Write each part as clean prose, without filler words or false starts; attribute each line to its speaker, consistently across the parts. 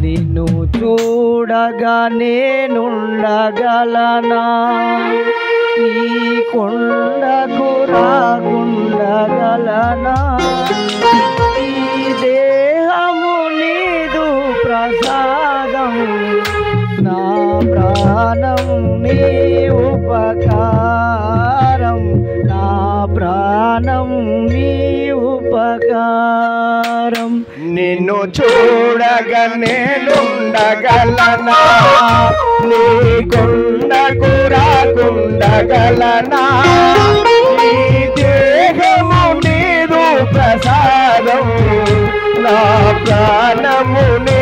Speaker 1: నిన్ను చూడగా నేనుండగలనా? నీ కొండకు రాగుండగలనా? ఈ దేహము నీదు ప్రసాదం, నా ప్రాణం నీ ఉపకారం, నా ప్రాణం నీ ఉపకారం.
Speaker 2: నిన్ను చూడగా నేనుండగలనా? నీ కొండకు రాకుండగలనా? నీ దేహము నీదు ప్రసాదం, నా ప్రాణము నీ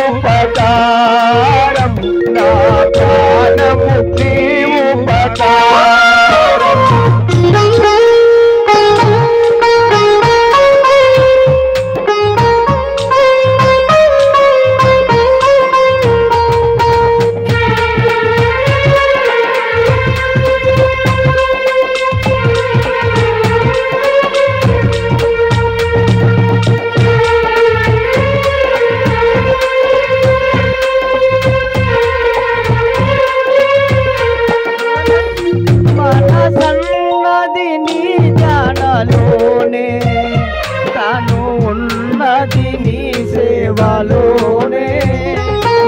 Speaker 2: ఉపకారం, నా ప్రాణము నీ ఉపకారం.
Speaker 1: మనసన్నది నీ ధ్యానలోనే, తను ఉన్నది నీ సేవలోనే.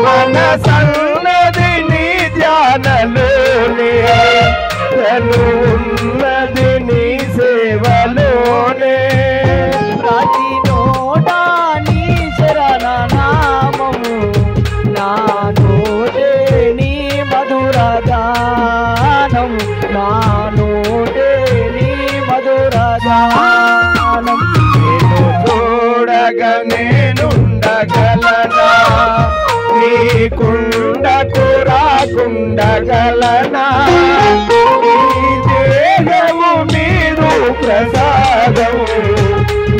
Speaker 2: మనసన్నది నీ ధ్యానలోనే, తను ఉన్నది నీ సేవలోనే.
Speaker 1: ప్రతి నోట నీ శరణ నామము, నా నోటే నీ మధుర గానం, నా నోటే నీ మధుర గానం.
Speaker 2: నిన్ను చూడగా నేనుండగలనా? నీ కుండకు రాకుండగలనా? నీ దేహము నీదు ప్రసాదం,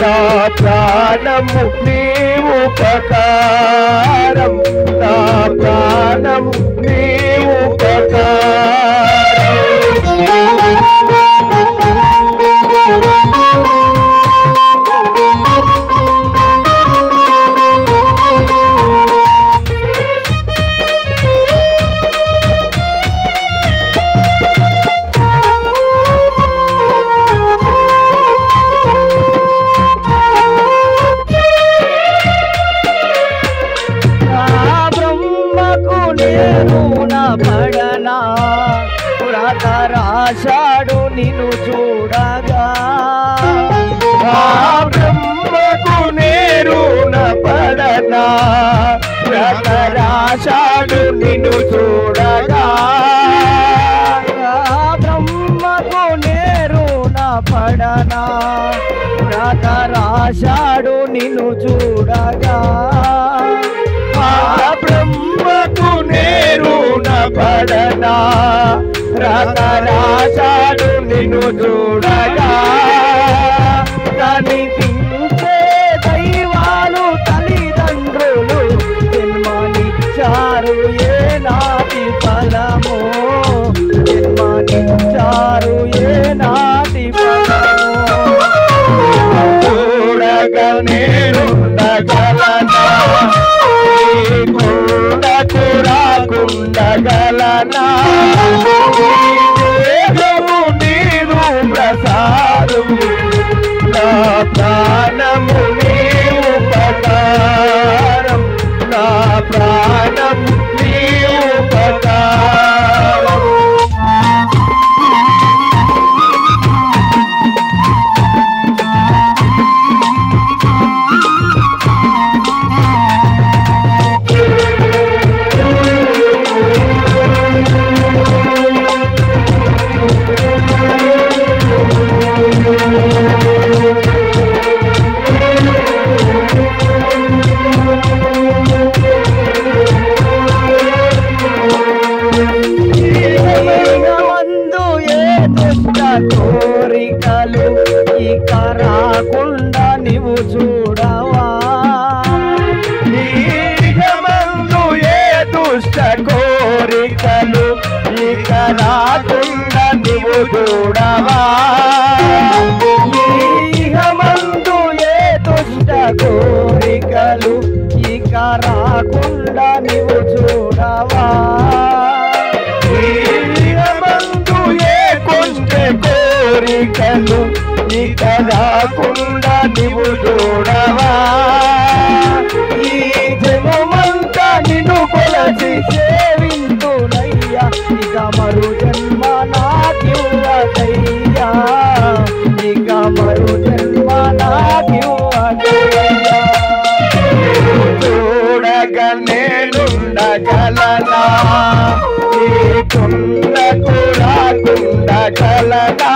Speaker 2: నా ప్రాణము నీ ఉపకారం, నా ప్రాణము నీ ఉపకారం.
Speaker 1: పడనా రాశాడు నిన్ను చూడగా,
Speaker 2: బ్రహ్మకు నేరున పడనా? రాశాడు నిన్ను చూడగా,
Speaker 1: బ్రహ్మకు నేరున పడనా? రాశాడు నిన్ను చూడగా,
Speaker 2: బ్రహ్మకు నేరున పడనా? రాశాడు నిన్ను చూడగా.
Speaker 1: కనిపించే దైవాలు తల్లిదండ్రులు జన్మనిచ్చారు ఏ నాటి ఫలము, జన్మనిచ్చారు ఏ నాటి ఫలము.
Speaker 2: చూడగా నేనుండగలనా? కొండకు రాకుండగలనా? దేహము నీదు ప్రసాదం, నా ప్రాణము నీ ఉపకారం, నా ప్రాణము నీ ఉపకారం.
Speaker 1: కోరికలు ఇక రాకుండా నీవు చూడవా?
Speaker 2: ఈగమందు ఏ దుష్ట కోరికలు ఇక రాకుండా నీవు చూడవా?
Speaker 1: ఈగమందు ఏ దుష్ట కోరికలు ఇక రా రాకుండా నీవు చూడవా
Speaker 2: మందు ఏ కొంచె కోరికలు ఇక రాకుండా నీవు చూడవా
Speaker 1: ఈ జన్మంతా నిన్ను కొలచి సేవింతునయ్యా ఇక మరు జన్మ నాకివ్వకయ్యా ఇక మరు జన్మ నాకివ్వకయ్యా
Speaker 2: చూడగా నేనుండగలనా నీకుండకు రాకుండగలనా